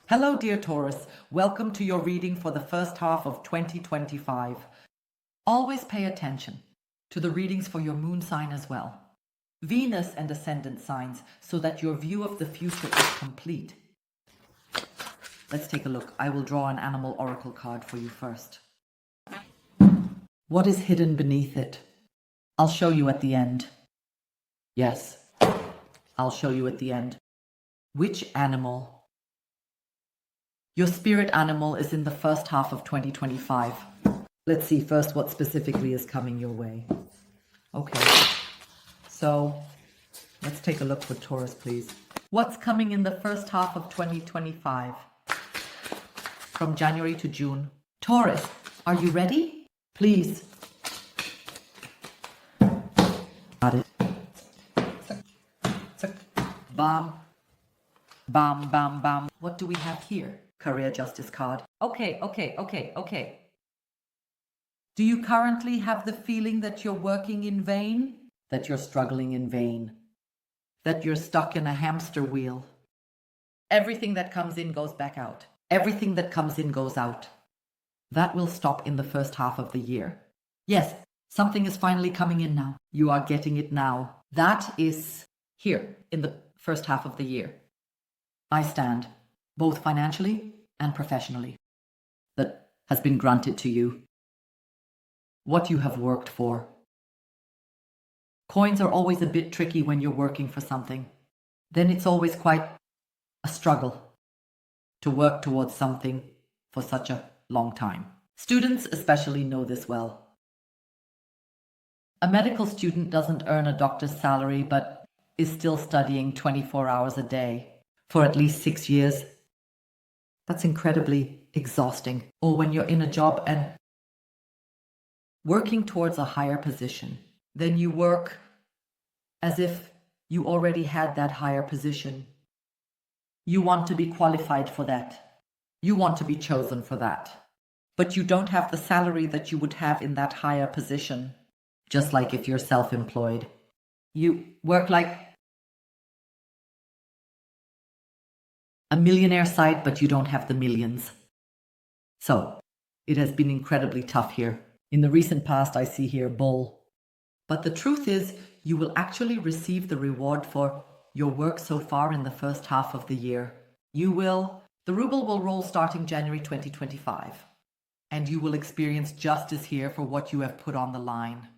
Hello, dear Taurus. Welcome to your reading for the first half of 2025. Always pay attention to the readings for your moon sign as well, Venus and ascendant signs, so that your view of the future is complete. Let's take a look. I will draw an animal oracle card for you first. What is hidden beneath it? I'll show you at the end. Yes, I'll show you at the end. Which animal? Your spirit animal is in the first half of 2025. Let's see first what specifically is coming your way. Okay, so let's take a look for Taurus, please. What's coming in the first half of 2025? From January to June. Taurus, are you ready? Please. Got it. Bam. Bam, bam, bam. What do we have here? Career justice card. Okay. Do you currently have the feeling that you're working in vain? That you're struggling in vain? That you're stuck in a hamster wheel? Everything that comes in goes back out. Everything that comes in goes out. That will stop in the first half of the year. Yes, something is finally coming in now. You are getting it now. That is here in the first half of the year. I stand, both financially and professionally, that has been granted to you. What you have worked for. Coins are always a bit tricky when you're working for something. Then it's always quite a struggle to work towards something for such a long time. Students especially know this well. A medical student doesn't earn a doctor's salary but is still studying 24 hours a day for at least 6 years. That's incredibly exhausting. Or when you're in a job and working towards a higher position, then you work as if you already had that higher position. You want to be qualified for that. You want to be chosen for that. But you don't have the salary that you would have in that higher position. Just like if you're self-employed. You work like a millionaire side, but you don't have the millions. So, it has been incredibly tough here. In the recent past, I see here bull. But the truth is, you will actually receive the reward for your work so far in the first half of the year. The ruble will roll starting January 2025. And you will experience justice here for what you have put on the line.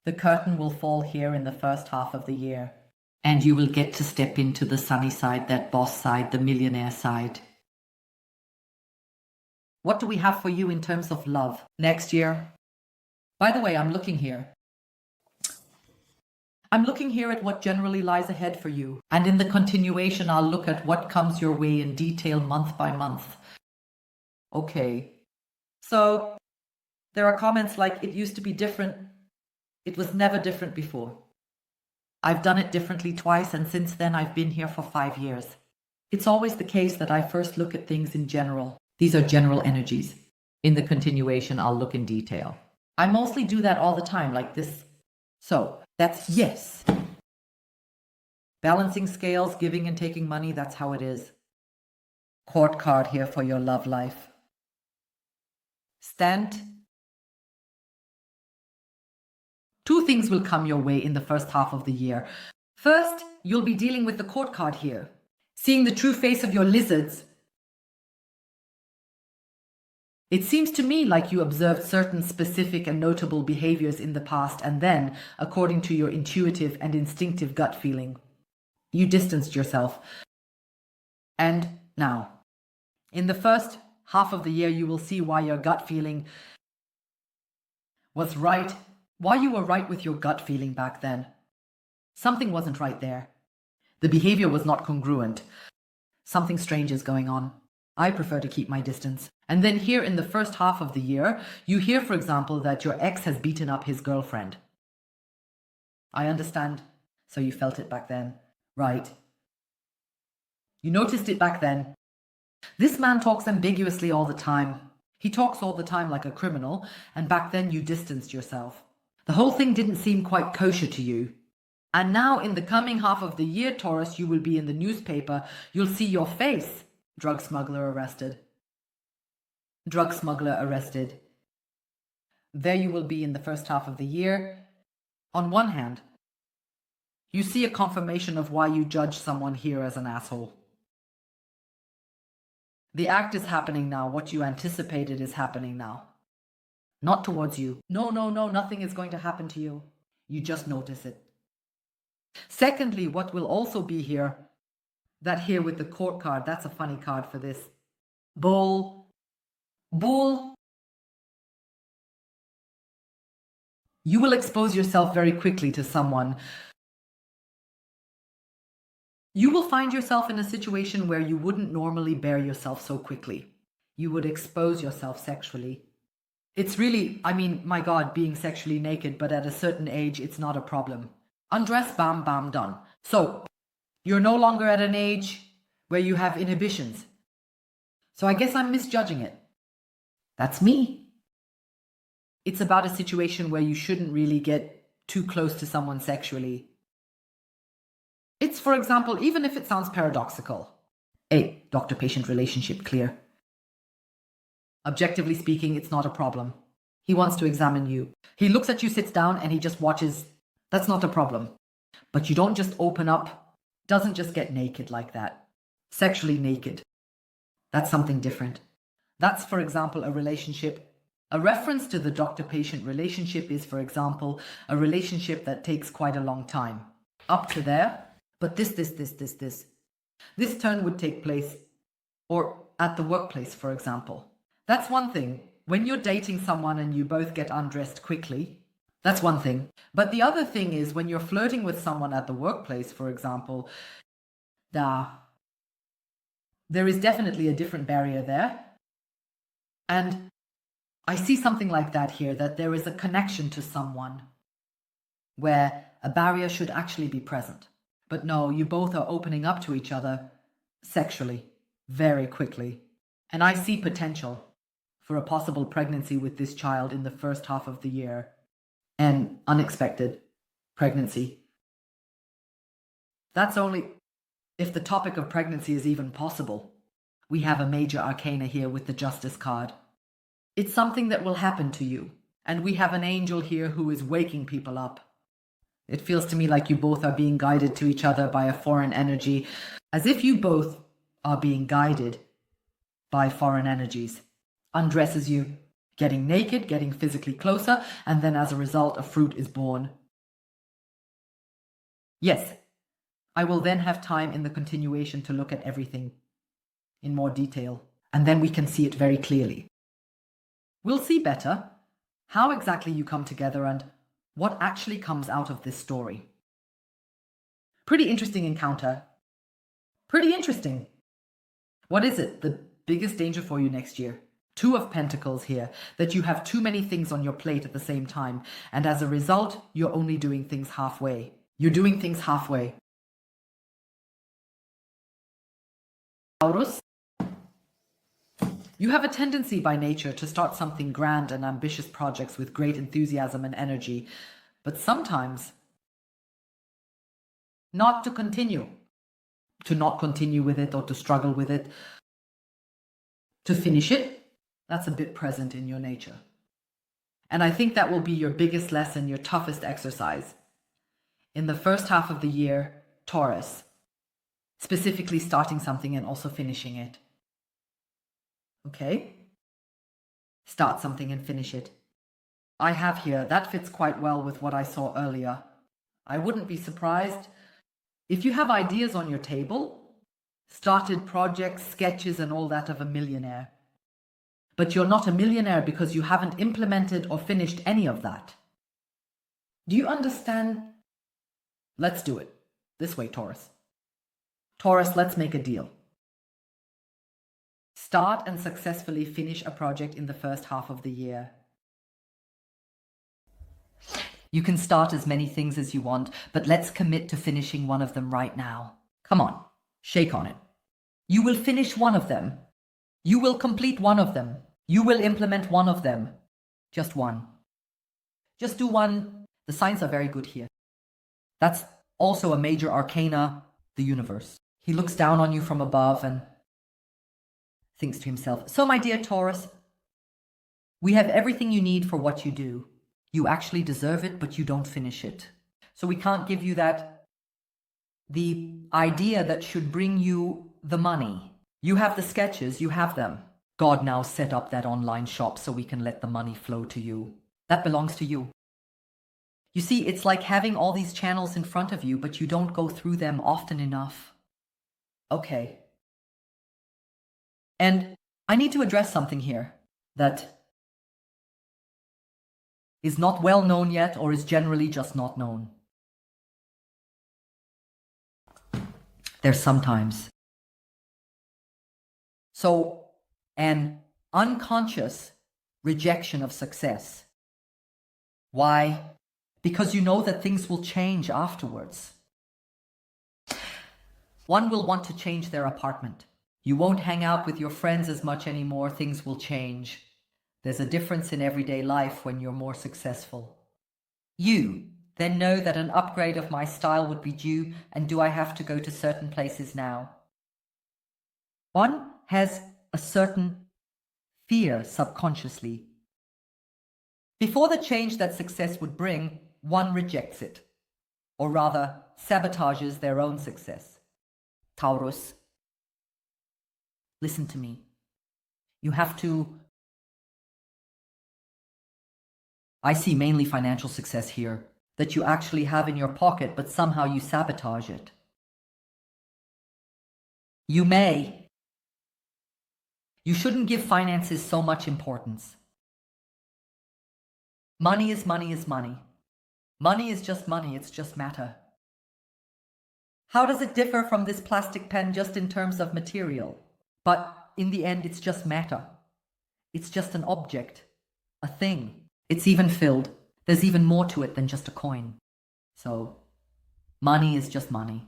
The curtain will fall here in the first half of the year. And you will get to step into the sunny side, that boss side, the millionaire side. What do we have for you in terms of love next year? By the way, I'm looking here. I'm looking here at what generally lies ahead for you. And in the continuation, I'll look at what comes your way in detail month by month. Okay. So, there are comments like, it used to be different. It was never different before. I've done it differently twice, and since then I've been here for 5 years. It's always the case that I first look at things in general. These are general energies. In the continuation, I'll look in detail. I mostly do that all the time, like this. So, that's yes. Balancing scales, giving and taking money, that's how it is. Court card here for your love life. Stand. 2 things will come your way in the first half of the year. First, you'll be dealing with the court card here. Seeing the true face of your lizards. It seems to me like you observed certain specific and notable behaviors in the past, and then, according to your intuitive and instinctive gut feeling, you distanced yourself. And now, in the first half of the year, you will see why your gut feeling was right. Why you were right with your gut feeling back then. Something wasn't right there. The behavior was not congruent. Something strange is going on. I prefer to keep my distance. And then here in the first half of the year, you hear, for example, that your ex has beaten up his girlfriend. I understand. So you felt it back then. Right. You noticed it back then. This man talks ambiguously all the time. He talks all the time like a criminal, and back then you distanced yourself. The whole thing didn't seem quite kosher to you. And now in the coming half of the year, Taurus, you will be in the newspaper. You'll see your face. Drug smuggler arrested. Drug smuggler arrested. There you will be in the first half of the year. On one hand, you see a confirmation of why you judge someone here as an asshole. The act is happening now. What you anticipated is happening now. Not towards you. No, nothing is going to happen to you. You just notice it. Secondly, what will also be here, that here with the court card, that's a funny card for this. Bull. You will expose yourself very quickly to someone. You will find yourself in a situation where you wouldn't normally bear yourself so quickly. You would expose yourself sexually. It's really, I mean, my God, being sexually naked, but at a certain age, it's not a problem. Undress, bam, bam, done. So, you're no longer at an age where you have inhibitions. So I guess I'm misjudging it. That's me. It's about a situation where you shouldn't really get too close to someone sexually. It's, for example, even if it sounds paradoxical. A doctor-patient relationship clear. Objectively speaking, it's not a problem. He wants to examine you. He looks at you, sits down, and he just watches. That's not a problem. But you don't just open up. Doesn't just get naked like that. Sexually naked. That's something different. That's, for example, a relationship. A reference to the doctor-patient relationship is, for example, a relationship that takes quite a long time. Up to there. But this. This turn would take place, or at the workplace, for example. That's one thing. When you're dating someone and you both get undressed quickly, that's one thing. But the other thing is when you're flirting with someone at the workplace, for example, there is definitely a different barrier there. And I see something like that here, that there is a connection to someone where a barrier should actually be present. But no, you both are opening up to each other sexually, very quickly. And I see potential for a possible pregnancy with this child in the first half of the year. An unexpected pregnancy. That's only if the topic of pregnancy is even possible. We have a major arcana here with the Justice card. It's something that will happen to you. And we have an angel here who is waking people up. It feels to me like you both are being guided to each other by a foreign energy, as if you both are being guided by foreign energies. Undresses you, getting naked, getting physically closer, and then as a result, a fruit is born. Yes, I will then have time in the continuation to look at everything in more detail, and then we can see it very clearly. We'll see better how exactly you come together and what actually comes out of this story. Pretty interesting encounter. Pretty interesting. What is it? The biggest danger for you next year? 2 of Pentacles here, that you have too many things on your plate at the same time, and as a result, you're only doing things halfway. You're doing things halfway. Taurus, you have a tendency by nature to start something grand and ambitious projects with great enthusiasm and energy, but sometimes not to continue. To not continue with it or to struggle with it. To finish it. That's a bit present in your nature. And I think that will be your biggest lesson, your toughest exercise. In the first half of the year, Taurus, specifically starting something and also finishing it. Okay? Start something and finish it. I have here, that fits quite well with what I saw earlier. I wouldn't be surprised if you have ideas on your table, started projects, sketches and all that of a millionaire. But you're not a millionaire because you haven't implemented or finished any of that. Do you understand? Let's do it. This way, Taurus. Taurus, let's make a deal. Start and successfully finish a project in the first half of the year. You can start as many things as you want, but let's commit to finishing one of them right now. Come on, shake on it. You will finish one of them. You will complete one of them. You will implement one of them. Just one. Just do one. The signs are very good here. That's also a major arcana, the universe. He looks down on you from above and thinks to himself, so my dear Taurus, we have everything you need for what you do. You actually deserve it, but you don't finish it. So we can't give you the idea that should bring you the money. You have the sketches, you have them. God now set up that online shop so we can let the money flow to you. That belongs to you. You see, it's like having all these channels in front of you, but you don't go through them often enough. Okay. And I need to address something here that is not well known yet, or is generally just not known. There's sometimes. So, an unconscious rejection of success. Why? Because you know that things will change afterwards. One will want to change their apartment. You won't hang out with your friends as much anymore. Things will change. There's a difference in everyday life when you're more successful. You then know that an upgrade of my style would be due, and do I have to go to certain places now? One has a certain fear subconsciously. Before the change that success would bring, one rejects it, or rather sabotages their own success. Taurus, listen to me. You have to... I see mainly financial success here, that you actually have in your pocket, but somehow you sabotage it. You may. You shouldn't give finances so much importance. Money is money is money. Money is just money, it's just matter. How does it differ from this plastic pen just in terms of material? But in the end, it's just matter. It's just an object, a thing. It's even filled. There's even more to it than just a coin. So, money is just money.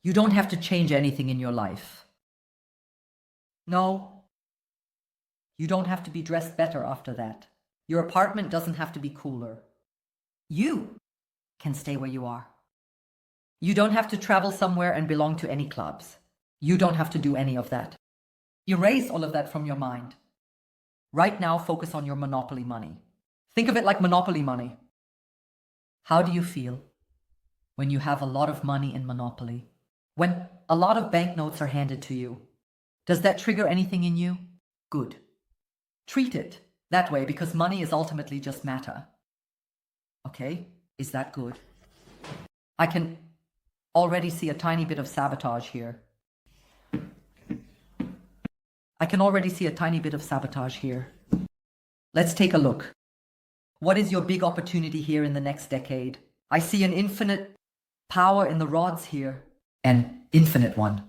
You don't have to change anything in your life. No. You don't have to be dressed better after that. Your apartment doesn't have to be cooler. You can stay where you are. You don't have to travel somewhere and belong to any clubs. You don't have to do any of that. Erase all of that from your mind. Right now, focus on your monopoly money. Think of it like monopoly money. How do you feel when you have a lot of money in monopoly? When a lot of banknotes are handed to you? Does that trigger anything in you? Good. Treat it that way, because money is ultimately just matter. Okay, is that good? I can already see a tiny bit of sabotage here. I can already see a tiny bit of sabotage here. Let's take a look. What is your big opportunity here in the next decade? I see an infinite power in the rods here. An infinite one.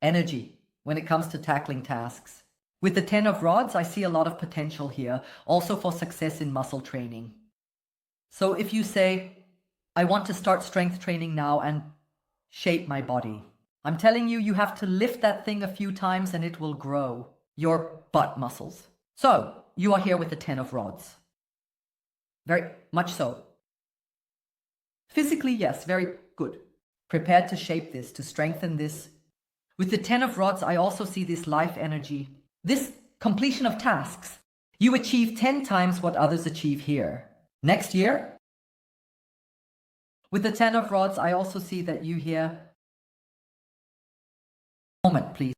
Energy when it comes to tackling tasks. With the 10 of rods, I see a lot of potential here, also for success in muscle training. So if you say, I want to start strength training now and shape my body, I'm telling you, you have to lift that thing a few times and it will grow. Your butt muscles. So, you are here with the 10 of rods. Very much so. Physically, yes, very good. Prepared to shape this, to strengthen this. With the 10 of rods, I also see this life energy. This completion of tasks. You achieve 10 times what others achieve here. Next year, with the 10 of rods, I also see that you here... Moment, please.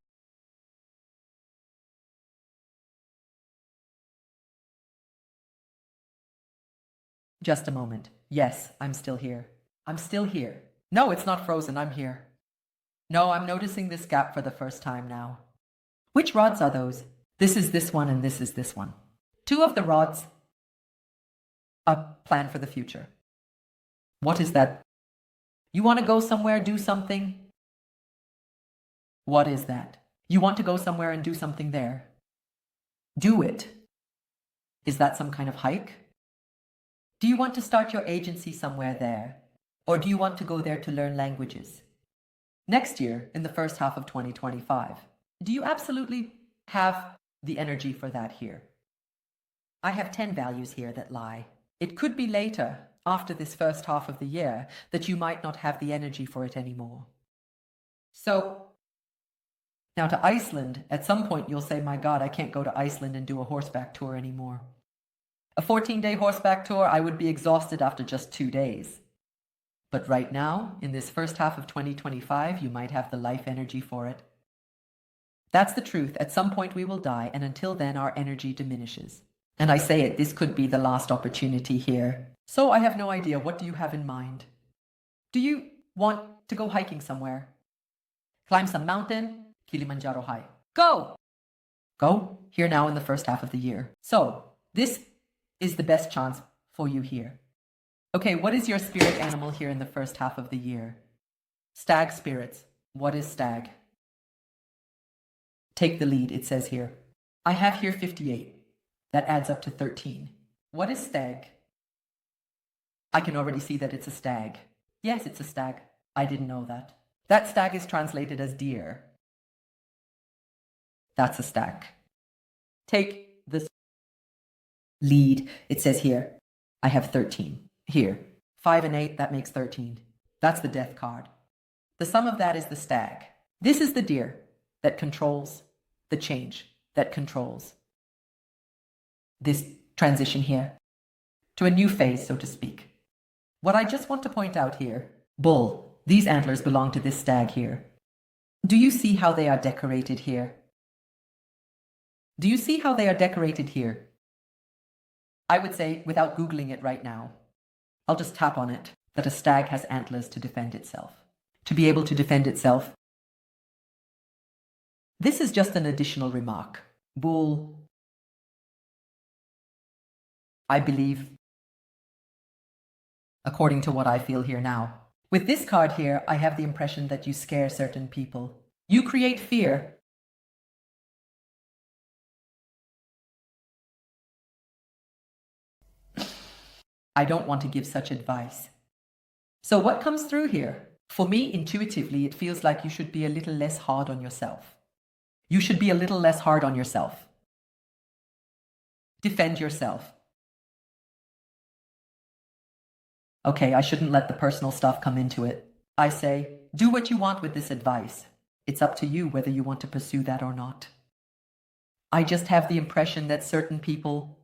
Just a moment. Yes, I'm still here. I'm still here. No, it's not frozen. I'm here. No, I'm noticing this gap for the first time now. Which rods are those? This is this one and this is this one. 2 of the rods are planned for the future. What is that? You want to go somewhere, do something? What is that? You want to go somewhere and do something there. Do it. Is that some kind of hike? Do you want to start your agency somewhere there? Or do you want to go there to learn languages? Next year, in the first half of 2025, do you absolutely have the energy for that here? I have 10 values here that lie. It could be later, after this first half of the year, that you might not have the energy for it anymore. So, Now to Iceland, at some point you'll say, my God, I can't go to Iceland and do a horseback tour anymore. A 14-day horseback tour, I would be exhausted after just 2 days. But right now, in this first half of 2025, you might have the life energy for it. That's the truth. At some point we will die, and until then our energy diminishes. And I say it, this could be the last opportunity here. So I have no idea. What do you have in mind? Do you want to go hiking somewhere? Climb some mountain? Kilimanjaro high. Go! Go here now in the first half of the year. So this is the best chance for you here. Okay, what is your spirit animal here in the first half of the year? Stag spirits. What is stag? Take the lead, it says here. I have here 58. That adds up to 13. What is stag? I can already see that it's a stag. Yes, it's a stag. I didn't know that. That stag is translated as deer. That's a stag. Take this lead, it says here. I have 13. Here, 5 and 8, that makes 13. That's the death card. The sum of that is the stag. This is the deer that controls the change, that controls this transition here to a new phase, so to speak. What I just want to point out here, bull, these antlers belong to this stag here. Do you see how they are decorated here? Do you see how they are decorated here? I would say, without Googling it right now, I'll just tap on it, that a stag has antlers to defend itself. To be able to defend itself. This is just an additional remark. Bull, I believe, according to what I feel here now. With this card here, I have the impression that you scare certain people. You create fear. I don't want to give such advice. So what comes through here? For me, intuitively, it feels like you should be a little less hard on yourself. You should be a little less hard on yourself. Defend yourself. Okay, I shouldn't let the personal stuff come into it. I say, do what you want with this advice. It's up to you whether you want to pursue that or not. I just have the impression that certain people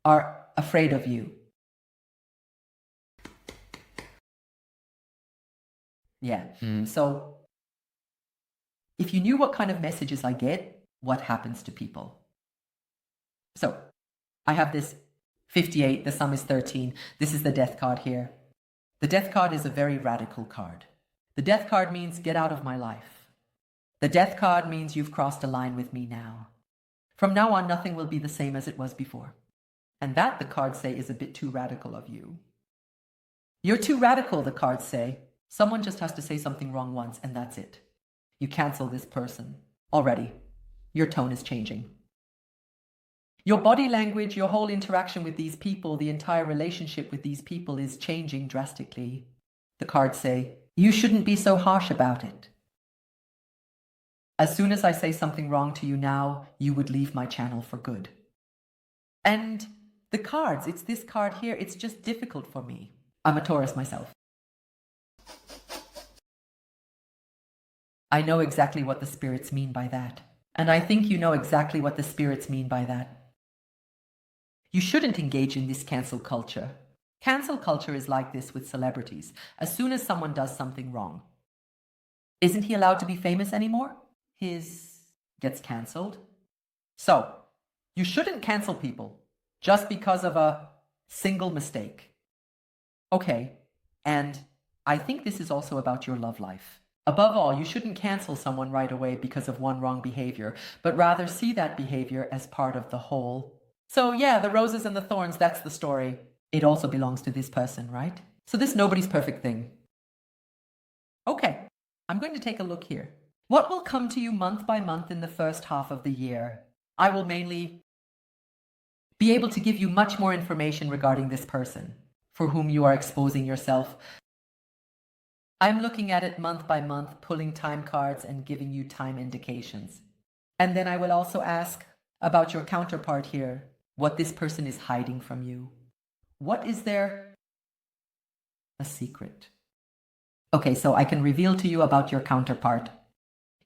are afraid of you. Yeah, so if you knew what kind of messages I get, what happens to people? So, I have this 58, the sum is 13. This is the death card here. The death card is a very radical card. The death card means get out of my life. The death card means you've crossed a line with me now. From now on, nothing will be the same as it was before. And that, the cards say, is a bit too radical of you. You're too radical, the cards say. Someone just has to say something wrong once, and that's it. You cancel this person. Already, your tone is changing. Your body language, your whole interaction with these people, the entire relationship with these people is changing drastically. The cards say, you shouldn't be so harsh about it. As soon as I say something wrong to you now, you would leave my channel for good. And the cards, it's this card here, it's just difficult for me. I'm a Taurus myself. I know exactly what the spirits mean by that. And I think you know exactly what the spirits mean by that. You shouldn't engage in this cancel culture. Cancel culture is like this with celebrities. As soon as someone does something wrong, isn't he allowed to be famous anymore? His gets cancelled. So, you shouldn't cancel people just because of a single mistake. Okay, and I think this is also about your love life. Above all, you shouldn't cancel someone right away because of one wrong behavior, but rather see that behavior as part of the whole. So yeah, the roses and the thorns, that's the story. It also belongs to this person, right? So this nobody's perfect thing. Okay, I'm going to take a look here. What will come to you month by month in the first half of the year? I will mainly be able to give you much more information regarding this person for whom you are exposing yourself. I'm looking at it month by month, pulling time cards and giving you time indications. And then I will also ask about your counterpart here, what this person is hiding from you. What is there? A secret. Okay, so I can reveal to you about your counterpart.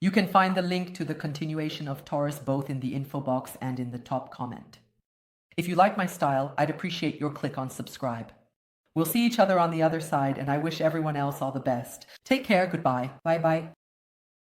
You can find the link to the continuation of Taurus both in the info box and in the top comment. If you like my style, I'd appreciate your click on subscribe. We'll see each other on the other side, and I wish everyone else all the best. Take care, goodbye. Bye-bye.